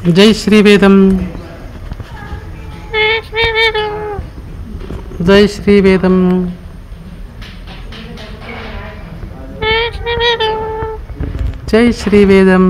జై శ్రీవేదం జై శ్రీవేదం జై శ్రీవేదం.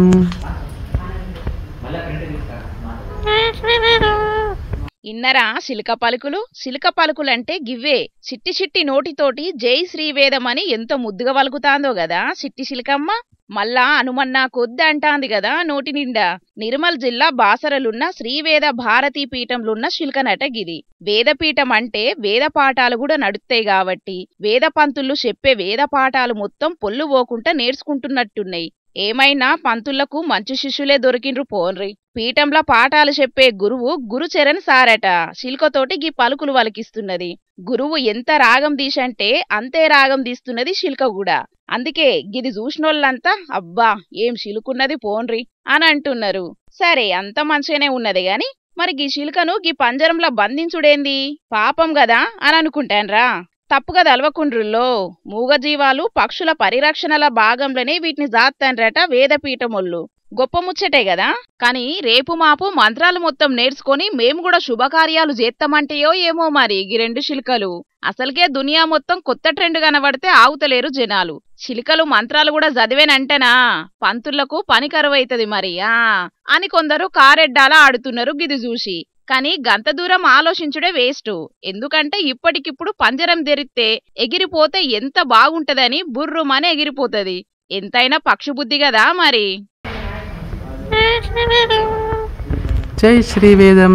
ఇన్నరా శిల్క పలుకులు. శిల్క పలుకులంటే గివ్వే. చిట్టి చిట్టి నోటితోటి జై శ్రీవేదం అని ఎంత ముద్దుగా పలుకుతాందో గదా చిట్టి శిల్కమ్మ. మళ్ళా అనుమన్నా కొద్ది అంటాంది గదా నోటి నిండా. నిర్మల్ జిల్లా బాసరలున్న శ్రీవేద భారతీ పీఠంలున్న శిల్కనట గిది. వేదపీఠం అంటే వేద పాఠాలు కూడా నడుస్తాయి కాబట్టి వేద పంతులు చెప్పే వేద పాఠాలు మొత్తం పొల్లు పోకుండా నేర్చుకుంటున్నట్టున్నాయి. ఏమైనా పంతులకు మంచి శిష్యులే దొరికిండ్రు పోన్రి. పీఠంలో పాఠాలు చెప్పే గురువు గురుచరణ్ సారట శిల్కతోటి గీ పలుకులు వలికిస్తున్నది. గురువు ఎంత రాగం తీసంటే అంతే రాగం తీస్తున్నది శిల్క కూడా. అందుకే గిది చూసినోళ్ళంతా అబ్బా ఏం శిలుకున్నది పోన్రి అని అంటున్నారు. సరే అంత మంచిగానే ఉన్నది గాని మరి గీ శిల్కను గీ పంజరంలో బంధించుడేంది పాపం గదా అని అనుకుంటాన్రా. తప్పుగా తలవకుండ్రుల్లో. మూగజీవాలు పక్షుల పరిరక్షణల భాగంలోనే వీటిని జాత్తాన్రట వేదపీఠమొళ్ళు. గొప్ప ముచ్చటే గదా. కాని రేపు మాపు మంత్రాలు మొత్తం నేర్చుకొని మేము కూడా శుభకార్యాలు చేస్తామంటేయో ఏమో మరి ఈ రెండు శిల్కలు. అసలుకే దునియా మొత్తం కొత్త ట్రెండ్ కనబడితే ఆగుతలేరు జనాలు. శిల్కలు మంత్రాలు కూడా చదివేనంటేనా పంతులకు పని కరువైతది మరి అని కొందరు కారెడ్డాలా ఆడుతున్నారు గిది చూసి. కానీ గంత దూరం ఆలోచించుడే వేస్ట్. ఎందుకంటే ఇప్పటికిప్పుడు పంజరం తెరిస్తే ఎగిరిపోతే ఎంత బాగుంటదని బుర్రుమని ఎగిరిపోతది. ఎంతైనా పక్షి బుద్ధి కదా మరి. జై శ్రీవేదం.